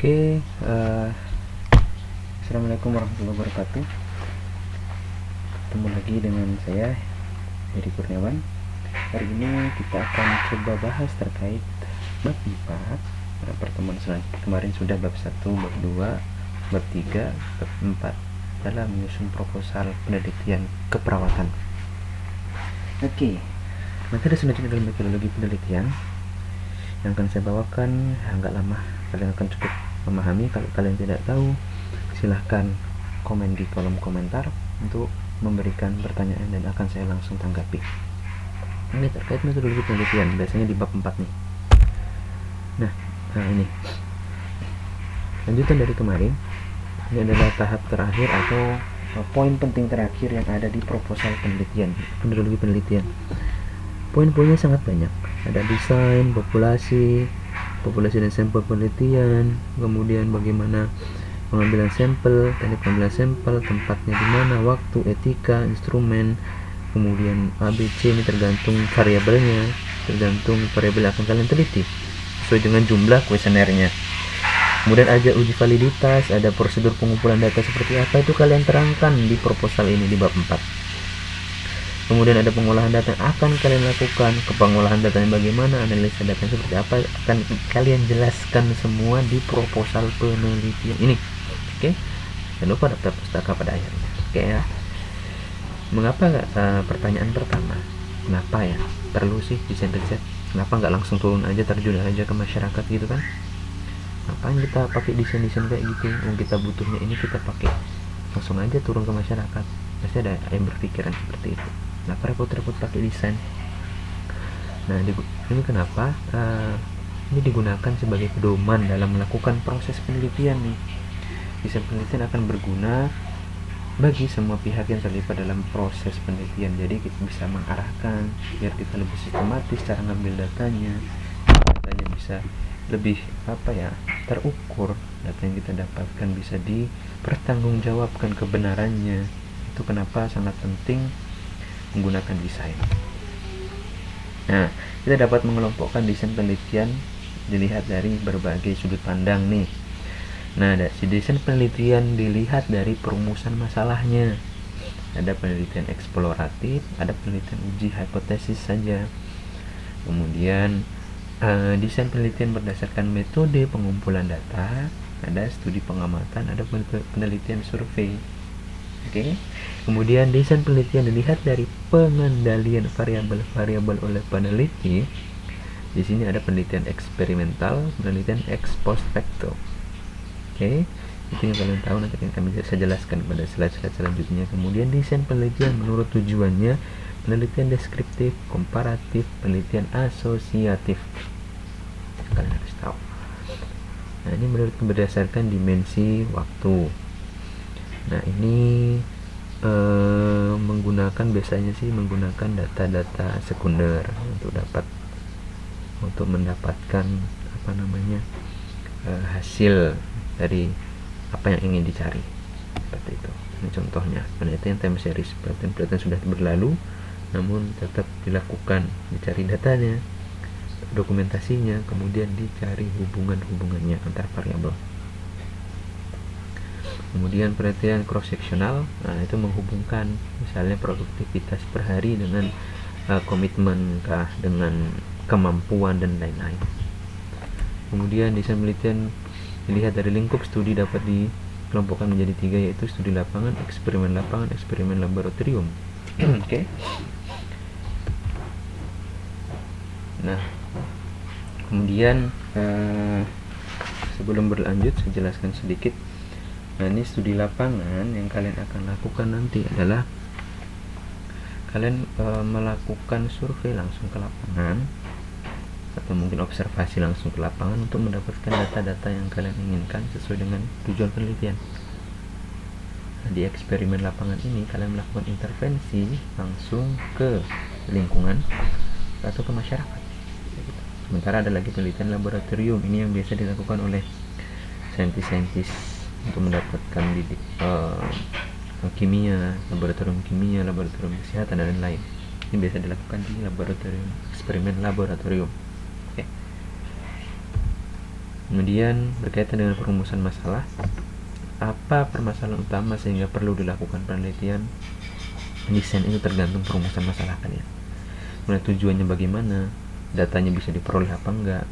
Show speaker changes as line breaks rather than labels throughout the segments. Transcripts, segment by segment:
Oke, Assalamualaikum warahmatullahi wabarakatuh. Ketemu lagi dengan saya, Heri Kurniawan. Hari ini kita akan coba bahas terkait bab 4. Pertemuan kemarin sudah bab 1, bab 2, bab 3, bab 4 dalam menyusun proposal penelitian keperawatan. Oke, materi selanjutnya dalam metodologi penelitian yang akan saya bawakan agak lama. Kalian akan cukup memahami. Kalau kalian tidak tahu, silahkan komen di kolom komentar untuk memberikan pertanyaan dan akan saya langsung tanggapi. Ini terkait metodologi penelitian, biasanya di bab 4 nih. Nah ini lanjutan dari kemarin. Ini adalah tahap terakhir atau poin penting terakhir yang ada di proposal penelitian, metodologi penelitian. Poin-poinnya sangat banyak. Ada desain, populasi dan sampel penelitian, kemudian bagaimana pengambilan sampel, teknik pengambilan sampel, tempatnya di mana, waktu, etika, instrumen, kemudian ABC ini tergantung variabelnya, tergantung variabel yang akan kalian teliti sesuai dengan jumlah kuesionernya. Kemudian ada uji validitas, ada prosedur pengumpulan data seperti apa, itu kalian terangkan di proposal ini di bab 4. Kemudian ada pengolahan data yang akan kalian lakukan, pengolahan datanya bagaimana, analisa datanya seperti apa, akan kalian jelaskan semua di proposal penelitian ini. Oke, jangan lupa daftar pustaka pada akhirnya. Oke ya. Mengapa pertanyaan pertama, kenapa ya perlu sih desain riset? Kenapa nggak langsung turun aja, terjun aja ke masyarakat gitu kan? Ngapain kita pakai desain kayak gitu? Kita butuhnya ini, kita pakai langsung aja turun ke masyarakat. Pasti ada yang berpikiran seperti itu. Kenapa repot-repot pakai desain? Nah, ini kenapa ini digunakan sebagai pedoman dalam melakukan proses penelitian nih. Desain penelitian akan berguna bagi semua pihak yang terlibat dalam proses penelitian. Jadi kita bisa mengarahkan biar kita lebih sistematis cara ngambil datanya bisa lebih terukur, data yang kita dapatkan bisa dipertanggungjawabkan kebenarannya. Itu kenapa sangat penting menggunakan desain. Nah, kita dapat mengelompokkan desain penelitian dilihat dari berbagai sudut pandang nih. Nah, si desain penelitian dilihat dari perumusan masalahnya. Ada penelitian eksploratif, ada penelitian uji hipotesis saja. Kemudian desain penelitian berdasarkan metode pengumpulan data, ada studi pengamatan, ada penelitian survei. Oke. Kemudian desain penelitian dilihat dari pengendalian variabel-variabel oleh peneliti. Di sini ada penelitian eksperimental, penelitian ex post facto. Oke. Itu yang kalian tahu, nanti kami bisa jelaskan pada slide-slide selanjutnya. Kemudian desain penelitian menurut tujuannya, penelitian deskriptif, komparatif, penelitian asosiatif. Kalian harus tahu. Nah, ini menurut berdasarkan dimensi waktu. Nah, ini biasanya menggunakan data-data sekunder untuk mendapatkan hasil dari apa yang ingin dicari, seperti itu. Ini contohnya penelitian time series, penelitian sudah berlalu namun tetap dilakukan, dicari datanya, dokumentasinya, kemudian dicari hubungannya antar variabel. Kemudian penelitian cross sectional, itu menghubungkan misalnya produktivitas per hari dengan komitmen dengan kemampuan dan lain-lain. Kemudian desain penelitian dilihat dari lingkup studi dapat dikelompokkan menjadi 3, yaitu studi lapangan, eksperimen laboratorium. Oke. Nah, kemudian sebelum berlanjut saya jelaskan sedikit. Nah, ini studi lapangan yang kalian akan lakukan nanti adalah kalian melakukan survei langsung ke lapangan atau mungkin observasi langsung ke lapangan untuk mendapatkan data-data yang kalian inginkan sesuai dengan tujuan penelitian. Nah, di eksperimen lapangan ini kalian melakukan intervensi langsung ke lingkungan atau ke masyarakat. Sementara ada lagi penelitian laboratorium, ini yang biasa dilakukan oleh saintis-saintis untuk mendapatkan kimia, laboratorium kesehatan dan lain-lain. Ini biasa dilakukan di eksperimen laboratorium. Oke. Kemudian berkaitan dengan perumusan masalah, apa permasalahan utama sehingga perlu dilakukan penelitian? Desain itu tergantung perumusan masalah kalian. Kemudian tujuannya bagaimana, datanya bisa diperoleh apa enggak,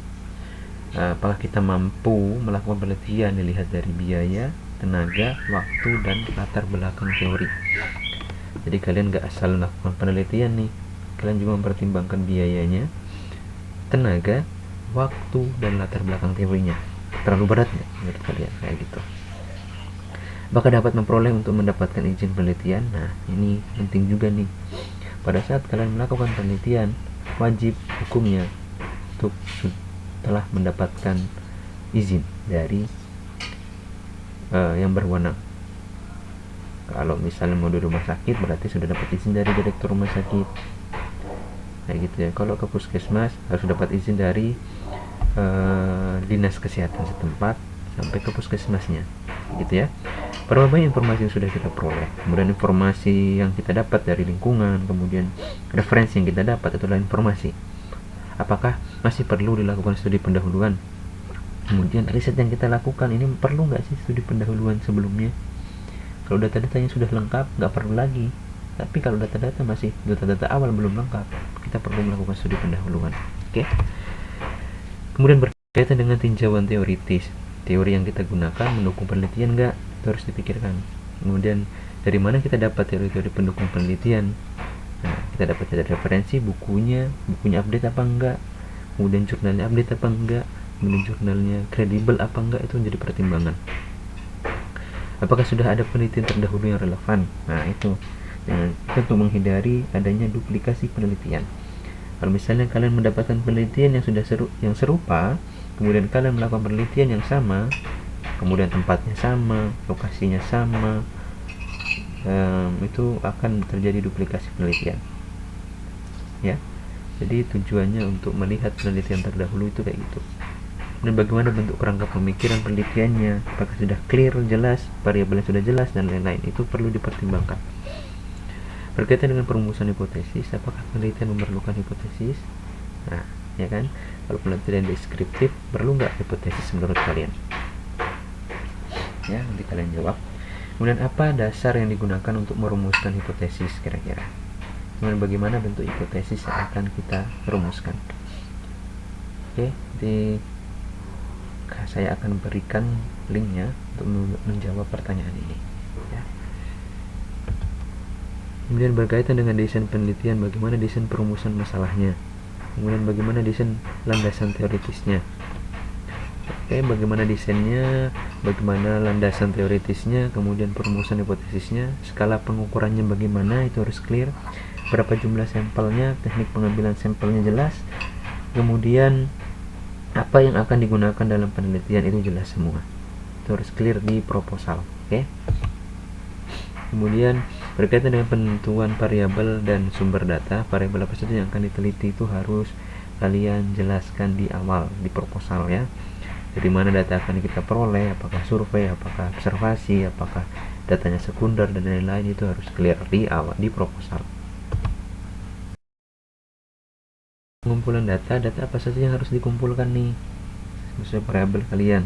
apakah kita mampu melakukan penelitian, dilihat dari biaya, tenaga, waktu, dan latar belakang teori. Jadi kalian gak asal melakukan penelitian nih, kalian juga mempertimbangkan biayanya, tenaga, waktu, dan latar belakang teorinya. Terlalu berat nggak menurut kalian kayak gitu? Apakah dapat memperoleh untuk mendapatkan izin penelitian? Nah, ini penting juga nih. Pada saat kalian melakukan penelitian, wajib hukumnya untuk telah mendapatkan izin dari yang berwenang. Kalau misalnya mau di rumah sakit, berarti sudah dapat izin dari direktur rumah sakit, kayak gitu ya. Kalau ke puskesmas, harus dapat izin dari dinas kesehatan setempat sampai ke puskesmasnya, gitu ya. Berapa banyak informasi yang sudah kita peroleh, kemudian informasi yang kita dapat dari lingkungan, kemudian referensi yang kita dapat itulah informasi. Apakah masih perlu dilakukan studi pendahuluan? Kemudian riset yang kita lakukan ini perlu nggak sih studi pendahuluan sebelumnya? Kalau data-datanya sudah lengkap, nggak perlu lagi. Tapi kalau data-data awal belum lengkap, kita perlu melakukan studi pendahuluan. Oke? Kemudian berkaitan dengan tinjauan teoritis, teori yang kita gunakan mendukung penelitian nggak? Itu harus dipikirkan. Kemudian dari mana kita dapat teori-teori pendukung penelitian? Nah, kita dapat dari referensi, bukunya update apa enggak, kemudian jurnalnya update apa enggak, kemudian jurnalnya kredibel apa enggak, itu menjadi pertimbangan. Apakah sudah ada penelitian terdahulu yang relevan? Nah, itu untuk menghindari adanya duplikasi penelitian. Kalau misalnya kalian mendapatkan penelitian yang serupa, kemudian kalian melakukan penelitian yang sama, kemudian tempatnya sama, lokasinya sama, itu akan terjadi duplikasi penelitian, ya. Jadi tujuannya untuk melihat penelitian terdahulu itu kayak gitu. Dan bagaimana bentuk kerangka pemikiran penelitiannya, apakah sudah clear, jelas, variabelnya sudah jelas, dan lain-lain, itu perlu dipertimbangkan. Berkaitan dengan perumusan hipotesis, apakah penelitian memerlukan hipotesis? Nah, ya kan, kalau penelitian deskriptif, perlu nggak hipotesis menurut kalian? Ya, nanti kalian jawab. Kemudian apa dasar yang digunakan untuk merumuskan hipotesis kira-kira? Kemudian bagaimana bentuk hipotesis yang akan kita rumuskan? Oke, saya akan berikan linknya untuk menjawab pertanyaan ini, ya. Kemudian berkaitan dengan desain penelitian, bagaimana desain perumusan masalahnya, kemudian bagaimana desain landasan teoritisnya. Oke, bagaimana desainnya, bagaimana landasan teoritisnya, kemudian perumusan hipotesisnya, skala pengukurannya bagaimana, itu harus clear. Berapa jumlah sampelnya, teknik pengambilan sampelnya jelas, kemudian apa yang akan digunakan dalam penelitian itu jelas semua, itu harus clear di proposal. Oke. Kemudian berkaitan dengan penentuan variabel dan sumber data, variabel apa saja yang akan diteliti itu harus kalian jelaskan di awal di proposal, ya. Dari mana data akan kita peroleh, apakah survei, apakah observasi, apakah datanya sekunder, dan lain-lain, itu harus clear di awal di proposal. Pengumpulan data apa saja yang harus dikumpulkan nih sesuai variabel kalian.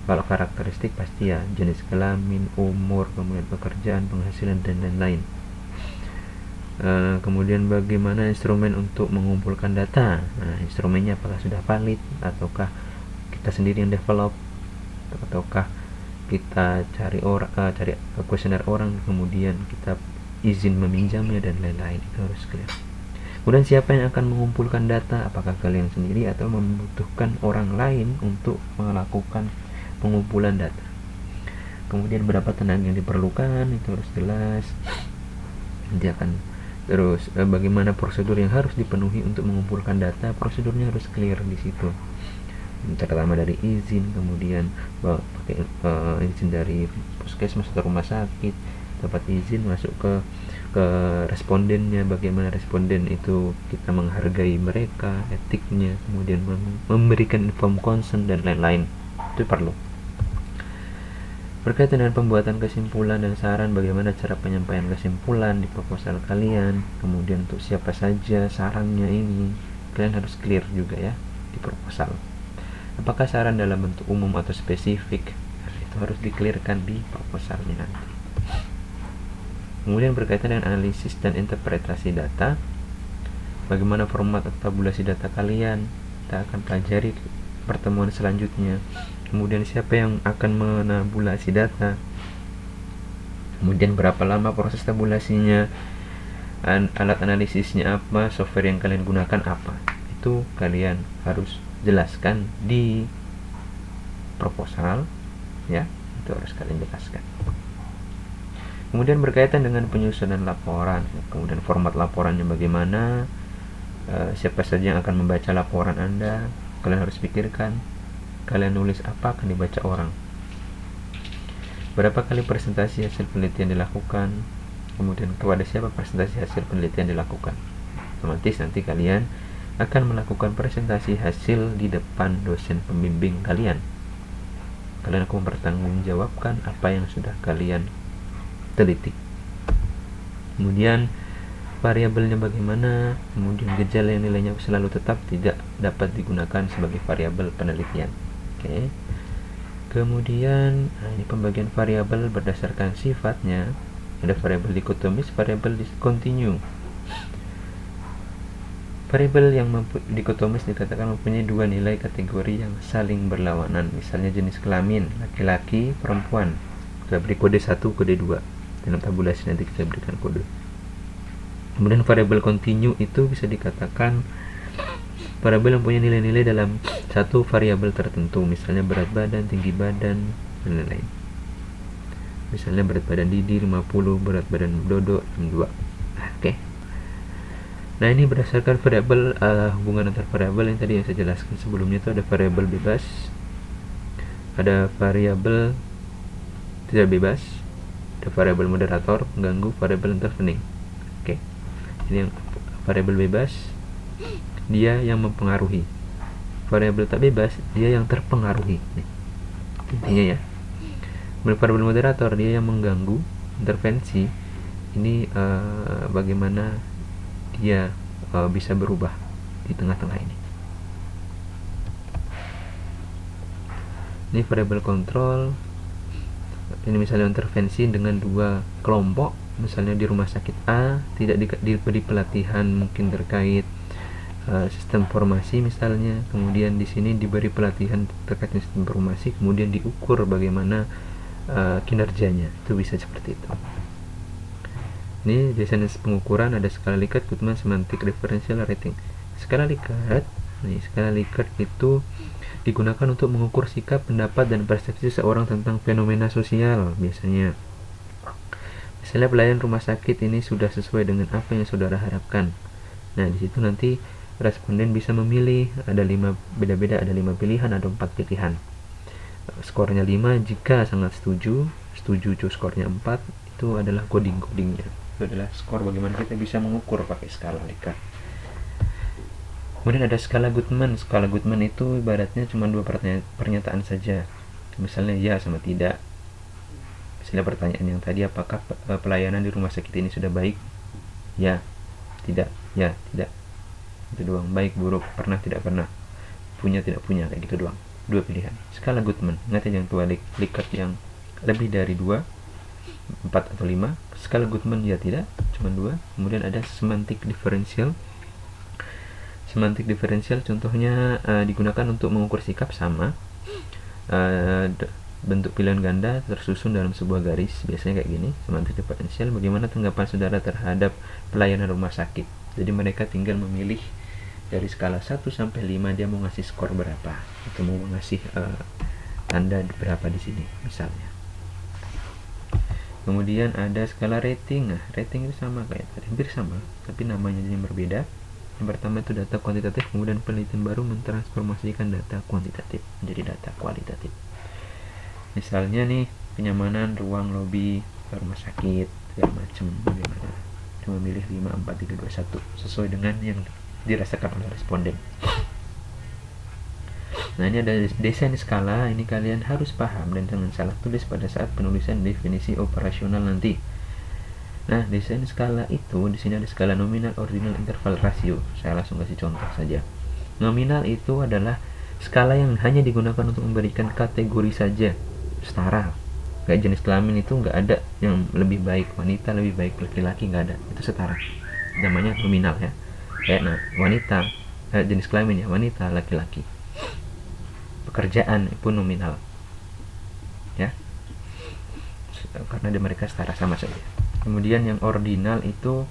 Kalau karakteristik pasti ya jenis kelamin, umur, kemudian pekerjaan, penghasilan, dan lain-lain. Kemudian bagaimana instrumen untuk mengumpulkan data? Nah, instrumennya apakah sudah valid, ataukah kita sendiri yang develop, ataukah kita cari kuesioner orang, kemudian kita izin meminjamnya, dan lain-lain, itu harus clear. Kemudian siapa yang akan mengumpulkan data, apakah kalian sendiri atau membutuhkan orang lain untuk melakukan pengumpulan data. Kemudian berapa tenaga yang diperlukan, itu harus jelas. Nanti akan terus bagaimana prosedur yang harus dipenuhi untuk mengumpulkan data, prosedurnya harus clear di situ, terutama dari izin, kemudian pakai izin dari puskesmas atau rumah sakit, dapat izin masuk ke respondennya, bagaimana responden itu kita menghargai mereka, etiknya, kemudian memberikan inform consent, dan lain-lain, itu perlu. Berkaitan dengan pembuatan kesimpulan dan saran, bagaimana cara penyampaian kesimpulan di proposal kalian, kemudian untuk siapa saja sarannya, ini kalian harus clear juga ya di proposal. Apakah saran dalam bentuk umum atau spesifik? Itu harus di-clearkan di proposalnya nanti. Kemudian berkaitan dengan analisis dan interpretasi data, bagaimana format atau tabulasi data kalian, kita akan pelajari pertemuan selanjutnya. Kemudian siapa yang akan menabulasi data, kemudian berapa lama proses tabulasinya, alat analisisnya apa, software yang kalian gunakan apa, itu kalian harus jelaskan di proposal, ya, itu harus kalian jelaskan. Kemudian berkaitan dengan penyusunan laporan, kemudian format laporannya bagaimana, siapa saja yang akan membaca laporan Anda, kalian harus pikirkan, kalian nulis apa akan dibaca orang, berapa kali presentasi hasil penelitian dilakukan, kemudian kepada siapa presentasi hasil penelitian dilakukan. Otomatis nanti kalian akan melakukan presentasi hasil di depan dosen pembimbing kalian. Kalian akan mempertanggungjawabkan apa yang sudah kalian teliti. Kemudian variabelnya bagaimana, kemudian gejala yang nilainya selalu tetap tidak dapat digunakan sebagai variabel penelitian. Oke. Kemudian ini pembagian variabel berdasarkan sifatnya. Ada variabel dikotomis, variabel kontinu. Variabel yang dikotomis dikatakan mempunyai dua nilai kategori yang saling berlawanan, misalnya jenis kelamin, laki-laki, perempuan. Kita beri kode 1, kode 2. Dalam tabulasi nanti kita berikan kode. Kemudian variabel kontinu itu bisa dikatakan variabel yang punya nilai-nilai dalam satu variabel tertentu, misalnya berat badan, tinggi badan, dan lain-lain. Misalnya berat badan Didi 50, berat badan Dodo 62. Oke. Nah, ini berdasarkan variabel hubungan antar variabel yang tadi yang saya jelaskan sebelumnya. Itu ada variabel bebas, ada variabel tidak bebas, ada variabel moderator, pengganggu, variabel intervening. Oke. Ini yang variabel bebas, dia yang mempengaruhi. Variabel tak bebas, dia yang terpengaruhi. Nih, intinya ya. Variabel moderator, dia yang mengganggu. Intervensi, ini bagaimana dia bisa berubah di tengah-tengah ini. Ini variabel kontrol. Ini misalnya intervensi dengan dua kelompok, misalnya di rumah sakit A tidak diberi pelatihan mungkin terkait sistem informasi misalnya, kemudian di sini diberi pelatihan terkait sistem informasi, kemudian diukur bagaimana kinerjanya. Itu bisa seperti itu. Ini desain pengukuran, ada skala Likert, Guttman, semantik, differential rating. Skala Likert, skala Likert itu digunakan untuk mengukur sikap, pendapat, dan persepsi seseorang tentang fenomena sosial. Biasanya, misalnya pelayan rumah sakit ini sudah sesuai dengan apa yang saudara harapkan. Nah, di situ nanti responden bisa memilih, ada 5 beda-beda, ada 5 pilihan, ada 4 pilihan. Skornya 5 jika sangat setuju skornya 4, itu adalah codingnya. Itu adalah skor bagaimana kita bisa mengukur pakai skala Likert. Kemudian ada skala Guttman. Skala Guttman itu ibaratnya cuma 2 pernyataan saja. Misalnya ya sama tidak. Misalnya pertanyaan yang tadi, apakah pelayanan di rumah sakit ini sudah baik? Ya, tidak, ya, tidak. Itu doang. Baik, buruk, pernah, tidak pernah, punya, tidak punya, kayak gitu doang. 2 pilihan. Skala Guttman. Ingat yang tua Likert yang lebih dari 2, 4 atau 5. Skala Guttman ya tidak, cuma 2. Kemudian ada semantik diferensial. Semantik diferensial contohnya digunakan untuk mengukur sikap sama. Bentuk pilihan ganda tersusun dalam sebuah garis, biasanya kayak gini. Semantik diferensial, bagaimana tanggapan saudara terhadap pelayanan rumah sakit. Jadi mereka tinggal memilih dari skala 1 sampai 5 dia mau ngasih skor berapa, atau mau ngasih tanda berapa di sini misalnya. Kemudian ada skala rating. Nah, rating itu sama kayak tadi, hampir sama, tapi namanya yang berbeda. Yang pertama itu data kuantitatif, kemudian penelitian baru mentransformasikan data kuantitatif menjadi data kualitatif. Misalnya nih, kenyamanan ruang lobi rumah sakit, segala macam, bagaimana. Cuma memilih 5, 4, 3, 2, 1 sesuai dengan yang dirasakan oleh responden. Nah, ini ada desain skala, ini kalian harus paham dan jangan salah tulis pada saat penulisan definisi operasional nanti. Nah, desain skala itu di sini ada skala nominal, ordinal, interval, rasio. Saya langsung kasih contoh saja. Nominal itu adalah skala yang hanya digunakan untuk memberikan kategori saja, setara. Kayak jenis kelamin itu nggak ada yang lebih baik wanita, lebih baik laki-laki, nggak ada, itu setara, namanya nominal ya. Kayak wanita, jenis kelamin ya, wanita, laki-laki. Pekerjaan pun nominal ya, karena mereka setara, sama saja. Kemudian yang ordinal itu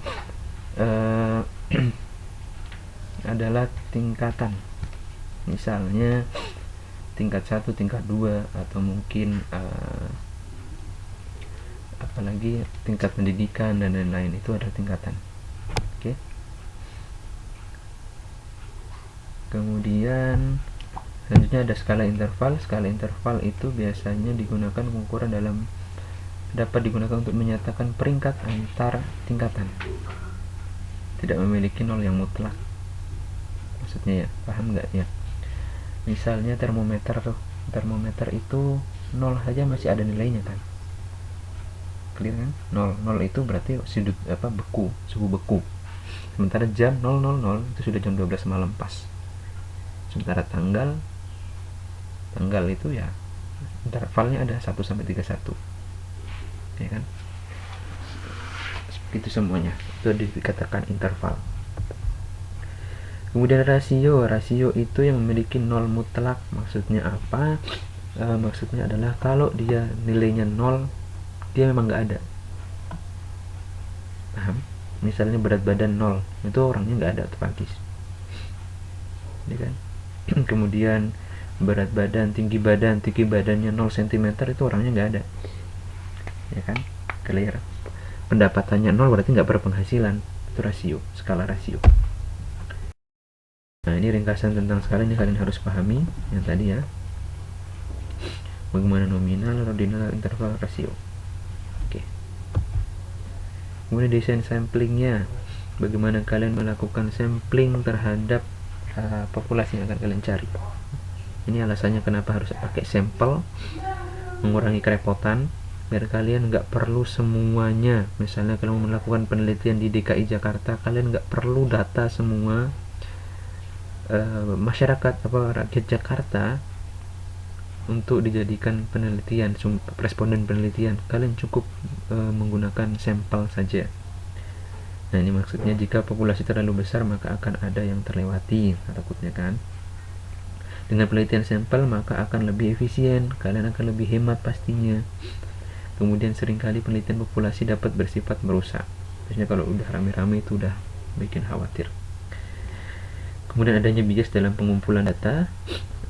adalah tingkatan, misalnya tingkat 1, tingkat 2, atau mungkin apalagi tingkat pendidikan dan lain-lain, itu ada tingkatan. Oke. Kemudian selanjutnya ada skala interval. Skala interval itu biasanya digunakan pengukuran dapat digunakan untuk menyatakan peringkat antar tingkatan, tidak memiliki nol yang mutlak. Maksudnya ya, paham nggak ya? Misalnya termometer itu 0 saja masih ada nilainya kan, clear kan? 0 itu berarti sudut beku, suhu beku. Sementara jam 000 itu sudah jam 12 malam pas. Sementara tanggal itu ya intervalnya ada 1 sampai 31, ya kan? Itu semuanya itu dikatakan interval. Kemudian rasio itu yang memiliki nol mutlak. Maksudnya apa? Maksudnya adalah kalau dia nilainya 0, dia memang nggak ada. Paham? Misalnya berat badan 0, itu orangnya nggak ada otomatis, ya kan? Kemudian berat badan, tinggi badannya 0 cm, itu orangnya nggak ada, ya kan? Clear? Pendapatannya 0 berarti nggak berpenghasilan, itu rasio, skala rasio. Nah, ini ringkasan tentang skala, ini kalian harus pahami yang tadi ya, bagaimana nominal, ordinal, interval, rasio. Oke. Kemudian desain samplingnya, bagaimana kalian melakukan sampling terhadap populasi yang akan kalian cari. Ini alasannya kenapa harus pakai sampel, mengurangi kerepotan, biar kalian nggak perlu semuanya. Misalnya kalau melakukan penelitian di DKI Jakarta, kalian nggak perlu data semua masyarakat rakyat Jakarta untuk dijadikan penelitian, responden penelitian. Kalian cukup menggunakan sampel saja. Nah, ini maksudnya jika populasi terlalu besar maka akan ada yang terlewati, takutnya kan. Dengan penelitian sampel maka akan lebih efisien, kalian akan lebih hemat pastinya. Kemudian seringkali penelitian populasi dapat bersifat merusak. Biasanya kalau udah rame-rame itu udah bikin khawatir. Kemudian adanya bias dalam pengumpulan data.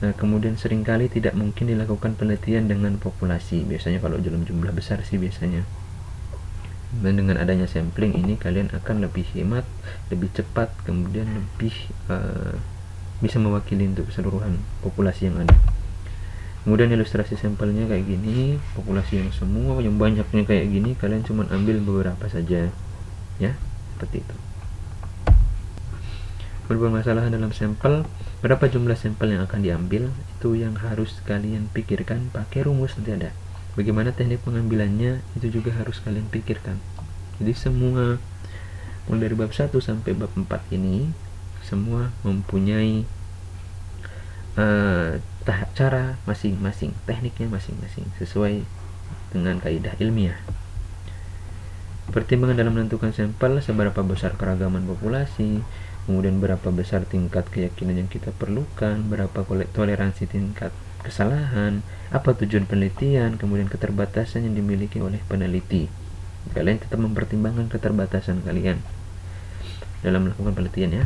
Nah, kemudian seringkali tidak mungkin dilakukan penelitian dengan populasi. Biasanya kalau dalam jumlah besar sih biasanya. Dan dengan adanya sampling ini kalian akan lebih hemat, lebih cepat, kemudian lebih bisa mewakili untuk keseluruhan populasi yang ada. Kemudian ilustrasi sampelnya kayak gini, populasi yang semua yang banyaknya kayak gini, kalian cuma ambil beberapa saja, ya, seperti itu. Bermasalah dalam sampel, berapa jumlah sampel yang akan diambil, itu yang harus kalian pikirkan. Pakai rumus nanti ada. Bagaimana teknik pengambilannya, itu juga harus kalian pikirkan. Jadi semua mulai dari bab 1 sampai bab 4 ini semua mempunyai cara masing-masing, tekniknya masing-masing sesuai dengan kaidah ilmiah. Pertimbangan dalam menentukan sampel, seberapa besar keragaman populasi, kemudian berapa besar tingkat keyakinan yang kita perlukan, berapa toleransi tingkat kesalahan, apa tujuan penelitian, kemudian keterbatasan yang dimiliki oleh peneliti. Kalian tetap mempertimbangkan keterbatasan kalian dalam melakukan penelitian ya.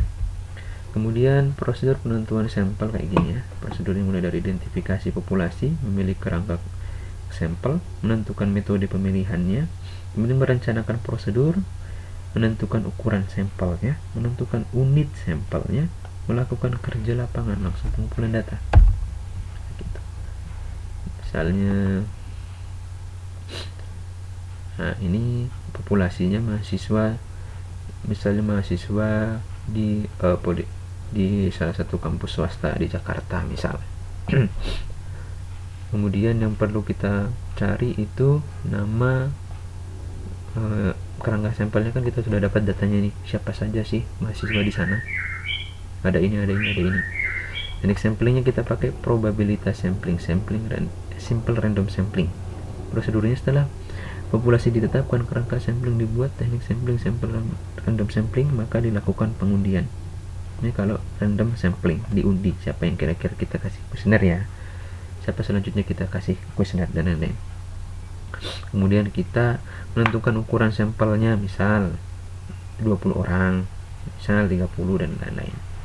Kemudian prosedur penentuan sampel kayak gini ya. Prosedurnya mulai dari identifikasi populasi, memilih kerangka sampel, menentukan metode pemilihannya, kemudian merencanakan prosedur, menentukan ukuran sampelnya, menentukan unit sampelnya, melakukan kerja lapangan langsung pengumpulan data. Gitu. Misalnya, nah ini populasinya mahasiswa, misalnya mahasiswa di salah satu kampus swasta di Jakarta misalnya. Kemudian yang perlu kita cari itu nama kerangka sampelnya, kan kita sudah dapat datanya nih, siapa saja sih mahasiswa di sana, ada ini. Teknik samplingnya kita pakai probabilitas sampling, simple random sampling. Prosedurnya setelah populasi ditetapkan, kerangka sampling dibuat, teknik sampling simple random sampling, maka dilakukan pengundian. Ini kalau random sampling, diundi siapa yang kira-kira kita kasih kuesioner ya, siapa selanjutnya kita kasih kuesioner dan lain-lain. Kemudian kita menentukan ukuran sampelnya, misal 20 orang, misal 30 dan lain-lain.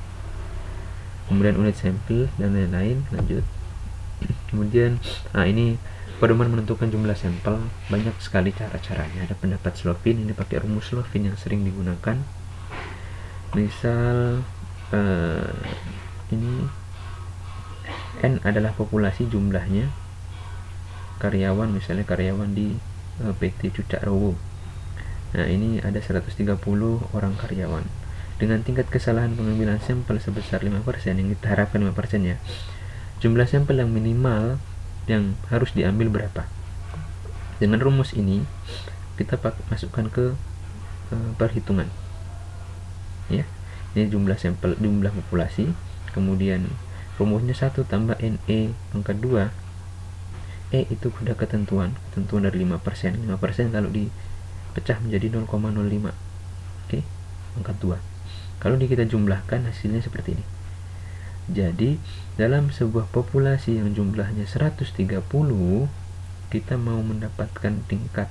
Kemudian unit sampel dan lain-lain. Lanjut. Kemudian ini pedoman menentukan jumlah sampel, banyak sekali cara-caranya. Ada pendapat Slovin, ini pakai rumus Slovin yang sering digunakan. Misal ini N adalah populasi jumlahnya karyawan, misalnya karyawan di PT Cucak Rowo. Nah, ini ada 130 orang karyawan. Dengan tingkat kesalahan pengambilan sampel sebesar 5%, yang kita harapkan 5% ya. Jumlah sampel yang minimal yang harus diambil berapa? Dengan rumus ini kita masukkan ke perhitungan. Ya. Ini jumlah sampel, jumlah populasi, kemudian rumusnya 1 tambah NE pangkat 2. E itu sudah ketentuan dari 5%. 5% kalau dipecah menjadi 0,05. Oke, pangkat 2. Kalau kita jumlahkan hasilnya seperti ini. Jadi, dalam sebuah populasi yang jumlahnya 130, kita mau mendapatkan tingkat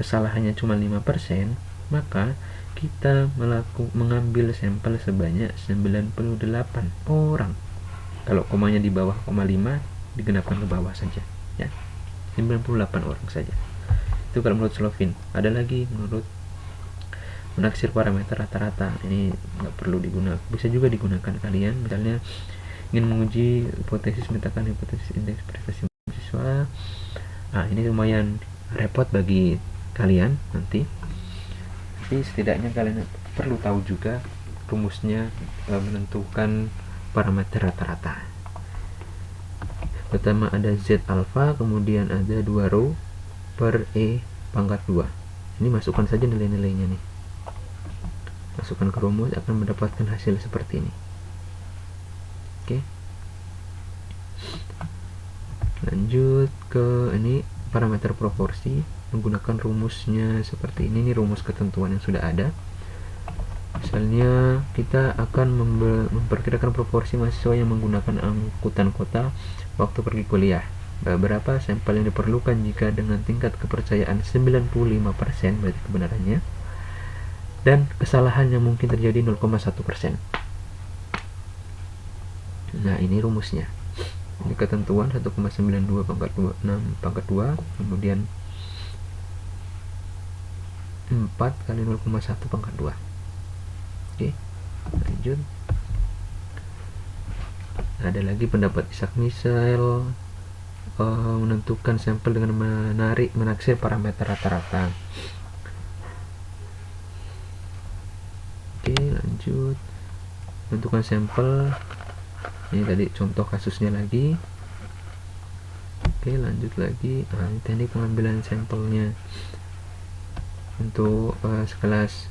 kesalahannya cuma 5%, maka kita mengambil sampel sebanyak 98 orang. Kalau komanya di bawah koma 5, digenapkan ke bawah saja ya. 98 orang saja. Itu kalau menurut Slovin. Ada lagi menurut menaksir parameter rata-rata, ini nggak perlu digunakan, bisa juga digunakan kalian misalnya ingin menguji hipotesis metakan hipotesis indeks prestasi mahasiswa. Ini lumayan repot bagi kalian nanti, tapi setidaknya kalian perlu tahu juga rumusnya menentukan parameter rata-rata. Pertama ada Z alpha, kemudian ada 2 row per E pangkat 2. Ini masukkan saja nilai-nilainya nih, masukkan ke rumus, akan mendapatkan hasil seperti ini. Oke. Lanjut ke ini parameter proporsi, menggunakan rumusnya seperti ini. Ini rumus ketentuan yang sudah ada. Misalnya kita akan memperkirakan proporsi mahasiswa yang menggunakan angkutan kota waktu pergi kuliah. Berapa sampel yang diperlukan jika dengan tingkat kepercayaan 95% berarti kebenarannya, dan kesalahan yang mungkin terjadi 0,1%. Nah, ini rumusnya. Ini ketentuan 1,92 pangkat 26 pangkat 2, kemudian 4 kali 0,1 pangkat 2. Oke, lanjut. Ada lagi pendapat Isaac Michel, menentukan sampel dengan menaksir parameter rata-rata. Oke, lanjut. Menentukan sampel. Ini tadi contoh kasusnya lagi. Oke, lanjut lagi. Ini teknik pengambilan sampelnya untuk sekelas.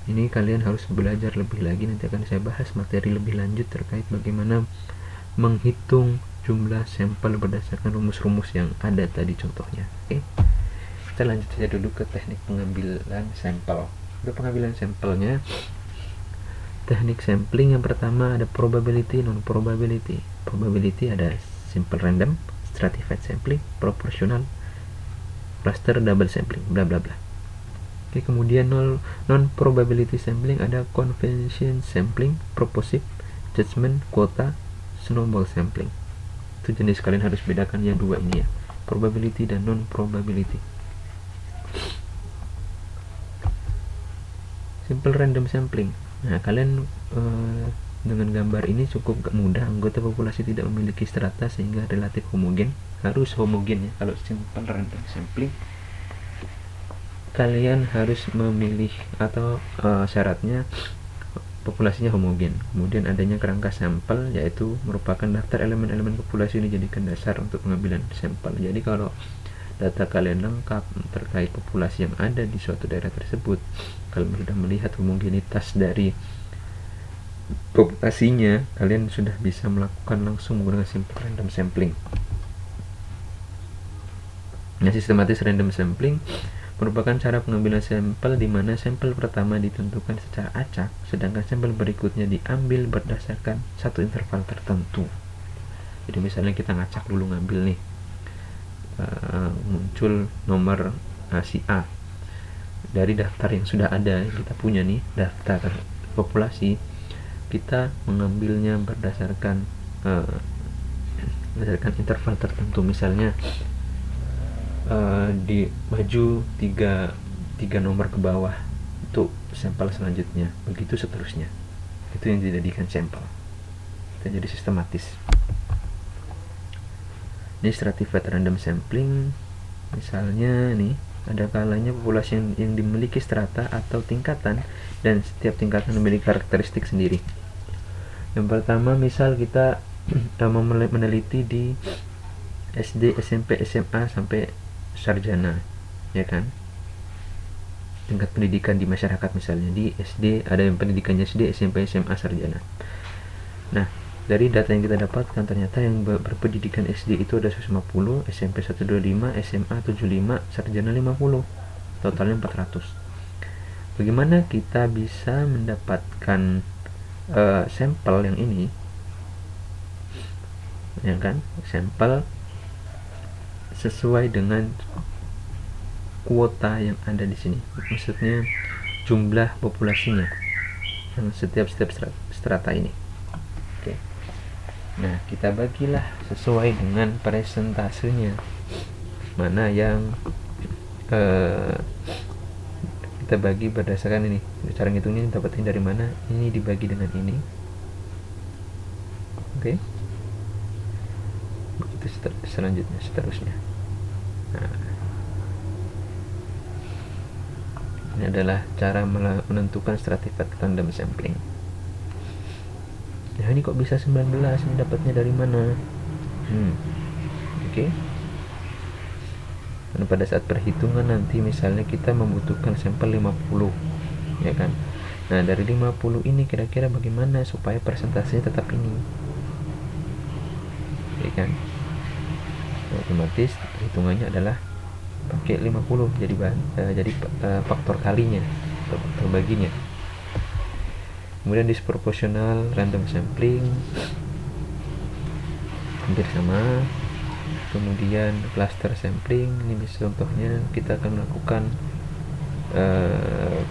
Ini kalian harus belajar lebih lagi, nanti akan saya bahas materi lebih lanjut terkait bagaimana menghitung jumlah sampel berdasarkan rumus-rumus yang ada tadi contohnya. Oke, kita lanjut saja dulu ke teknik pengambilan sampel. Untuk pengambilan sampelnya, teknik sampling yang pertama ada probability, non probability. Probability ada simple random, stratified sampling, proportional, cluster, double sampling, bla bla bla. Oke, kemudian non probability sampling ada convention sampling, purposive, judgment, quota, snowball sampling. Itu jenis, kalian harus bedakan yang dua ini ya, probability dan non probability. Simple random sampling. Nah, kalian dengan gambar ini cukup mudah. Anggota populasi tidak memiliki strata sehingga relatif homogen. Harus homogen ya. Kalau simple random sampling, kalian harus memilih atau syaratnya populasinya homogen. Kemudian adanya kerangka sampel, yaitu merupakan daftar elemen-elemen populasi yang dijadikan dasar untuk pengambilan sampel. Jadi kalau data kalian lengkap terkait populasi yang ada di suatu daerah tersebut, kalian sudah melihat homogenitas dari populasinya, kalian sudah bisa melakukan langsung menggunakan simple random sampling. Nah, sistematis random sampling merupakan cara pengambilan sampel di mana sampel pertama ditentukan secara acak, sedangkan sampel berikutnya diambil berdasarkan satu interval tertentu. Jadi misalnya kita ngacak dulu ngambil nih, muncul nomor si A dari daftar yang sudah ada, kita punya nih daftar populasi, kita mengambilnya berdasarkan interval tertentu. Misalnya di maju tiga nomor ke bawah untuk sampel selanjutnya, begitu seterusnya. Itu yang dijadikan sampel. Kita jadi sistematis. Ini stratified random sampling, misalnya nih, ada kalanya populasi yang dimiliki strata atau tingkatan, dan setiap tingkatan memiliki karakteristik sendiri. Yang pertama, misal kita meneliti di SD, SMP, SMA sampai sarjana, ya kan? Tingkat pendidikan di masyarakat, misalnya di SD ada yang pendidikannya SD, SMP, SMA, sarjana. Nah, dari data yang kita dapatkan, ternyata yang berpendidikan SD itu ada 150, SMP 125, SMA 75, sarjana 50, totalnya 400. Bagaimana kita bisa mendapatkan sampel yang ini, ya kan? Sampel sesuai dengan kuota yang ada di sini, maksudnya jumlah populasinya yang setiap strata ini. Oke. Nah, kita bagilah sesuai dengan presentasenya, mana yang kita bagi berdasarkan ini. Cara ngitungnya dapatin dari mana, ini dibagi dengan ini. Oke. Begitu selanjutnya, seterusnya. Nah, ini adalah cara menentukan stratified random sampling. Nah, ini kok bisa 19, ini dapatnya dari mana? Oke. Dan pada saat perhitungan nanti, misalnya kita membutuhkan sampel 50, ya kan? Nah, dari 50 ini kira-kira bagaimana supaya persentasenya tetap ini, ya kan? Otomatis perhitungannya adalah pakai 50 jadi faktor kalinya atau faktor baginya. Kemudian disproportional random sampling hampir sama. Kemudian cluster sampling, ini contohnya kita akan melakukan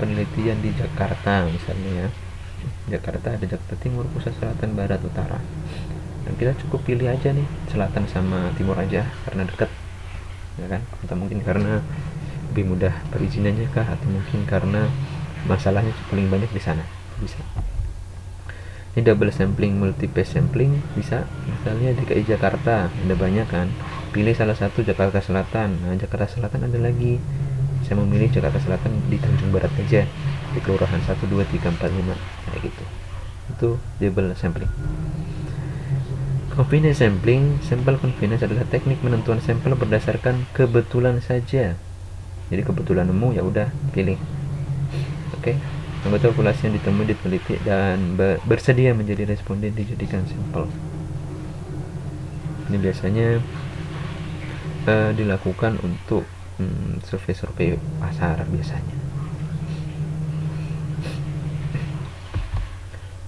penelitian di Jakarta misalnya, ya. Jakarta ada Jakarta Timur, Pusat, Selatan, Barat, Utara. Dan kita cukup pilih aja nih selatan sama timur aja karena dekat, ya kan? Atau mungkin karena lebih mudah perizinannya kah, atau mungkin karena masalahnya paling banyak di sana, bisa. Ini double sampling, multiple sampling bisa. Misalnya DKI Jakarta ada banyak kan, pilih salah satu Jakarta Selatan. Nah, Jakarta Selatan ada lagi, saya memilih Jakarta Selatan di Tanjung Barat aja, di kelurahan 1, 2, 3, 4, 5 kayak gitu. Itu double sampling. Confidence sampling, sampel confidence adalah teknik penentuan sampel berdasarkan kebetulan saja. Jadi kebetulan nemu, ya udah pilih. Oke. Anggota populasi yang ditemui, diteliti dan bersedia menjadi responden dijadikan sampel. Ini biasanya dilakukan untuk survei-survei pasar biasanya.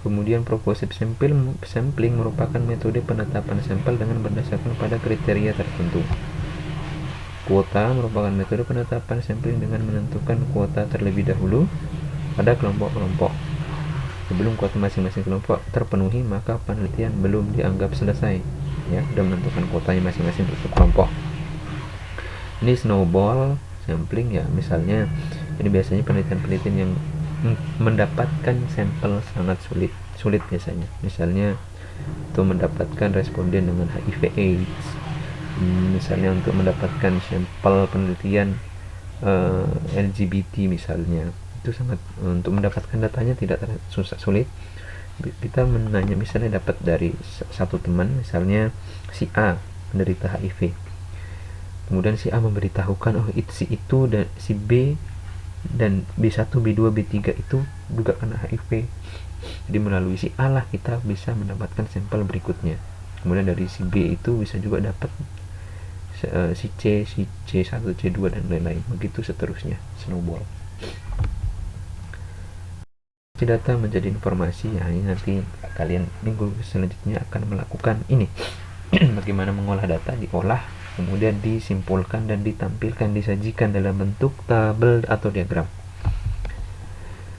Kemudian proposed sampling merupakan metode penetapan sampel dengan berdasarkan pada kriteria tertentu. Kuota merupakan metode penetapan sampling dengan menentukan kuota terlebih dahulu pada kelompok-kelompok. Sebelum kuota masing-masing kelompok terpenuhi, maka penelitian belum dianggap selesai. Ya, sudah menentukan kuotanya masing-masing untuk kelompok. Ini snowball sampling, ya, misalnya ini biasanya penelitian-penelitian yang mendapatkan sampel sangat sulit biasanya. Misalnya untuk mendapatkan responden dengan HIV/AIDS, misalnya untuk mendapatkan sampel penelitian LGBT misalnya, itu sangat, untuk mendapatkan datanya tidak sulit. Kita menanya, misalnya dapat dari satu teman, misalnya si A menderita HIV, kemudian si A memberitahukan, oh si itu dan si B dan B1, B2, B3 itu juga kena HIV. Jadi melalui si A lah kita bisa mendapatkan sampel berikutnya. Kemudian dari si B itu bisa juga dapat si C, si C1, C2 dan lain-lain. Begitu seterusnya, snowball. Data menjadi informasi, ya ini nanti kalian minggu selanjutnya akan melakukan ini. Bagaimana mengolah data, diolah, kemudian disimpulkan dan ditampilkan, disajikan dalam bentuk tabel atau diagram.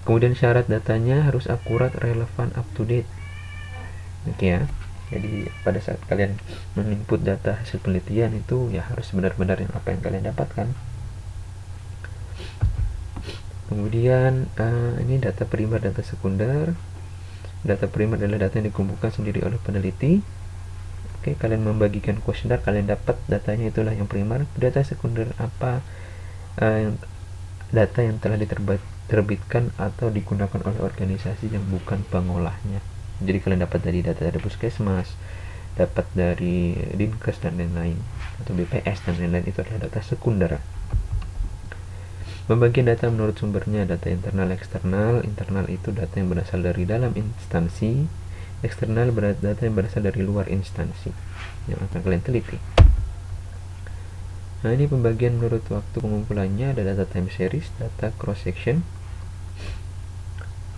Kemudian syarat datanya harus akurat, relevan, up to date. Oke ya. Jadi pada saat kalian menginput data hasil penelitian itu ya harus benar-benar yang apa yang kalian dapatkan. Kemudian ini data primer, data sekunder. Data primer adalah data yang dikumpulkan sendiri oleh peneliti. Oke, kalian membagikan kuesioner, kalian dapat datanya, itulah yang primer. Data sekunder apa? Data yang telah diterbitkan atau digunakan oleh organisasi yang bukan pengolahnya. Jadi kalian dapat dari data dari puskesmas, dapat dari Dinkes dan lain-lain, atau BPS dan lain-lain, itu adalah data sekunder. Pembagian data menurut sumbernya, data internal, eksternal. Internal itu data yang berasal dari dalam instansi, eksternal data yang berasal dari luar instansi yang akan kalian teliti. Nah, ini pembagian menurut waktu pengumpulannya. Ada data time series, data cross section.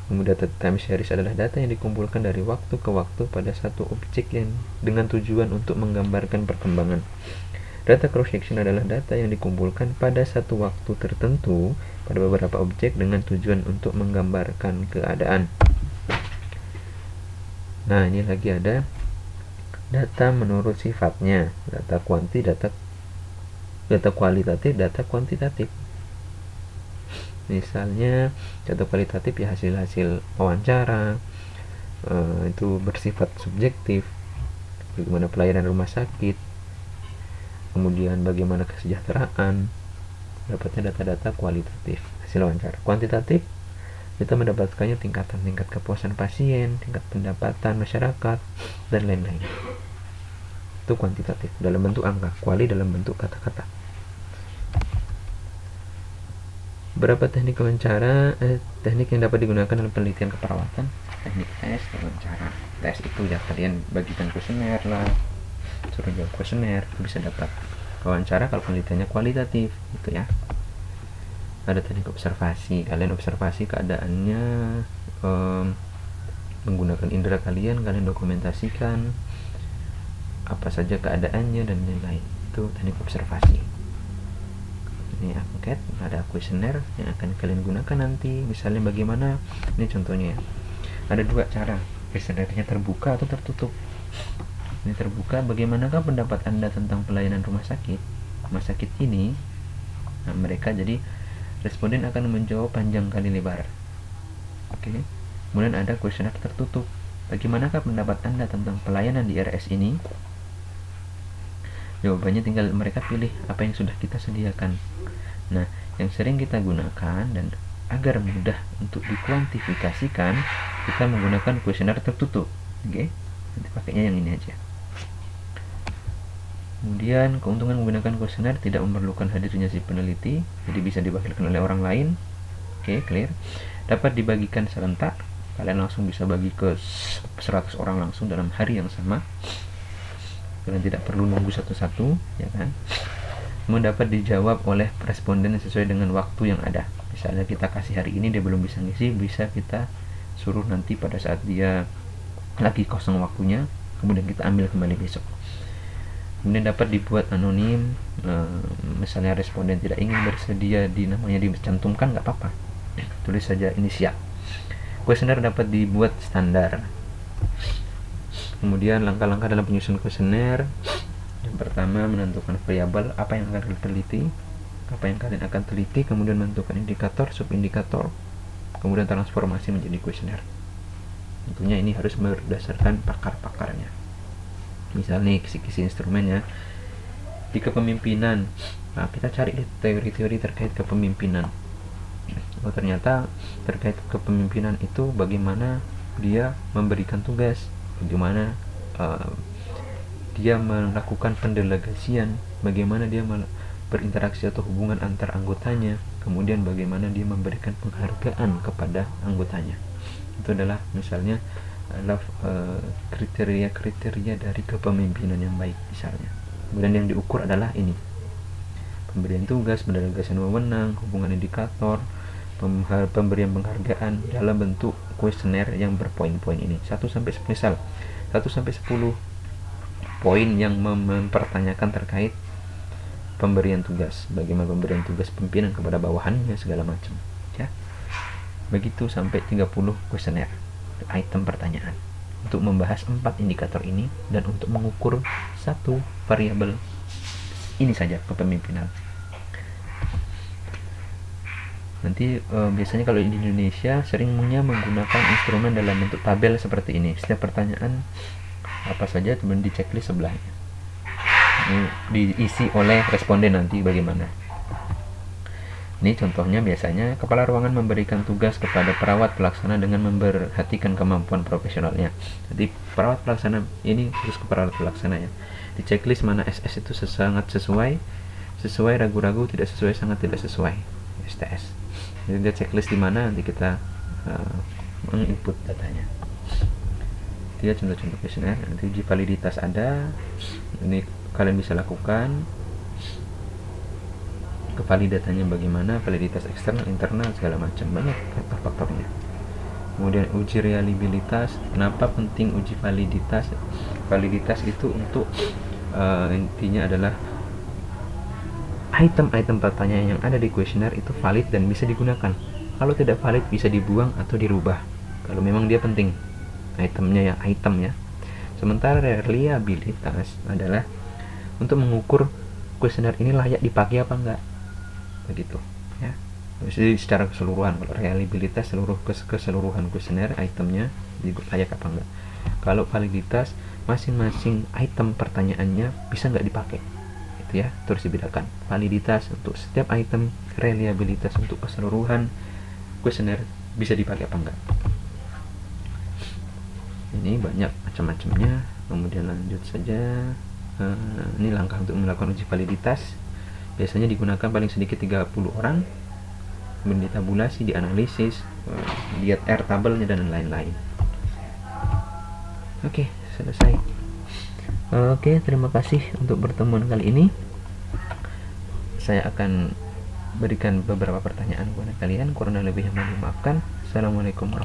Kemudian data time series adalah data yang dikumpulkan dari waktu ke waktu pada satu objek yang dengan tujuan untuk menggambarkan perkembangan. Data cross section adalah data yang dikumpulkan pada satu waktu tertentu pada beberapa objek dengan tujuan untuk menggambarkan keadaan. Nah, ini lagi ada data menurut sifatnya, data kualitatif, data kuantitatif. Misalnya data kualitatif ya hasil-hasil wawancara, itu bersifat subjektif, bagaimana pelayanan rumah sakit, kemudian bagaimana kesejahteraan, dapatnya data-data kualitatif hasil wawancara. Kuantitatif, kita mendapatkannya tingkat kepuasan pasien, tingkat pendapatan masyarakat, dan lain-lain. Itu kuantitatif dalam bentuk angka, kuali dalam bentuk kata-kata. Berapa teknik wawancara, teknik yang dapat digunakan dalam penelitian keperawatan? Teknik tes, wawancara. Tes itu ya kalian bagikan kuesioner lah, suruh jawab kuesioner, bisa dapat. Wawancara kalau penelitiannya kualitatif gitu ya. Ada teknik observasi, kalian observasi keadaannya menggunakan indera kalian dokumentasikan apa saja keadaannya dan lain-lain. Itu teknik observasi. Ini angket, ada kuesioner yang akan kalian gunakan nanti. Misalnya bagaimana, ini contohnya ya. Ada dua cara, kuesionernya terbuka atau tertutup. Ini terbuka, bagaimanakah pendapat Anda tentang pelayanan rumah sakit? Rumah sakit ini, nah mereka jadi responden akan menjawab panjang kali lebar. Oke. Kemudian ada kuesioner tertutup. Bagaimanakah pendapat Anda tentang pelayanan di RS ini? Jawabannya tinggal mereka pilih apa yang sudah kita sediakan. Nah, yang sering kita gunakan dan agar mudah untuk dikuantifikasikan, kita menggunakan kuesioner tertutup. Oke. Nanti pakainya yang ini aja. Kemudian keuntungan menggunakan kuesioner tidak memerlukan hadirnya si peneliti, jadi bisa diwakilkan oleh orang lain. Oke, clear. Dapat dibagikan serentak, kalian langsung bisa bagi ke 100 orang langsung dalam hari yang sama. Kalian tidak perlu nunggu satu-satu, ya kan? Kemudian dapat dijawab oleh responden sesuai dengan waktu yang ada. Misalnya kita kasih hari ini dia belum bisa ngisi, bisa kita suruh nanti pada saat dia lagi kosong waktunya, kemudian kita ambil kembali besok. Kemudian dapat dibuat anonim, misalnya responden tidak ingin bersedia di namanya dicantumkan, nggak apa-apa, tulis saja inisial. Kuesioner dapat dibuat standar. Kemudian langkah-langkah dalam penyusunan kuesioner. Yang pertama, menentukan variabel apa yang akan kalian teliti, apa yang kalian akan teliti, kemudian menentukan indikator, subindikator, kemudian transformasi menjadi kuesioner. Tentunya ini harus berdasarkan pakar-pakarnya. Misalnya kisi-kisi instrumennya di kepemimpinan. Nah, kita cari teori-teori terkait kepemimpinan. Oh, ternyata terkait kepemimpinan itu bagaimana dia memberikan tugas, bagaimana dia melakukan pendelegasian, bagaimana dia berinteraksi atau hubungan antar anggotanya, kemudian bagaimana dia memberikan penghargaan kepada anggotanya. Itu adalah misalnya adalah kriteria-kriteria dari kepemimpinan yang baik misalnya. Kemudian yang diukur adalah ini: pemberian tugas, pendelegasian wewenang, hubungan indikator, pemberian penghargaan dalam bentuk kuesioner yang berpoin-poin ini. 1 sampai 10 poin yang mempertanyakan terkait pemberian tugas, bagaimana pemberian tugas pimpinan kepada bawahannya segala macam, ya. Begitu sampai 30 kuesioner item pertanyaan untuk membahas 4 indikator ini dan untuk mengukur 1 variabel ini saja kepemimpinan. Nanti biasanya kalau di Indonesia seringnya menggunakan instrumen dalam bentuk tabel seperti ini. Setiap pertanyaan apa saja kemudian di checklist sebelahnya. Ini diisi oleh responden nanti bagaimana. Ini contohnya biasanya kepala ruangan memberikan tugas kepada perawat pelaksana dengan memperhatikan kemampuan profesionalnya. Jadi perawat pelaksana ini khusus ke perawat pelaksana ya. Di checklist mana SS itu sangat sesuai, ragu-ragu, tidak sesuai, sangat tidak sesuai STS. Jadi dia checklist di mana nanti kita menginput datanya. Dia contoh-contoh kuesioner. Nanti uji validitas ada. Ini kalian bisa lakukan. Kevalidatannya bagaimana, validitas eksternal, internal, segala macam, banyak faktor-faktornya. Kemudian uji reliabilitas. Kenapa penting uji validitas? Validitas itu untuk intinya adalah item-item pertanyaan yang ada di kuesioner itu valid dan bisa digunakan. Kalau tidak valid bisa dibuang atau dirubah kalau memang dia penting itemnya ya. Sementara reliabilitas adalah untuk mengukur kuesioner ini layak dipakai apa enggak, begitu ya. Jadi secara keseluruhan, kalau reliabilitas keseluruhan kuesioner itemnya layak apa enggak. Kalau validitas masing-masing item pertanyaannya bisa enggak dipakai, itu ya, terus dibedakan. Validitas untuk setiap item, reliabilitas untuk keseluruhan kuesioner bisa dipakai apa enggak. Ini banyak macam-macamnya. Kemudian lanjut saja. Ini langkah untuk melakukan uji validitas. Biasanya digunakan paling sedikit 30 orang. Kemudian ditabulasi, dianalisis, lihat R tabelnya dan lain-lain. Oke, selesai. Oke, terima kasih untuk pertemuan kali ini. Saya akan berikan beberapa pertanyaan kepada kalian. Kurang lebih yang mohon dimaafkan. Assalamualaikum warahmatullahi wabarakatuh.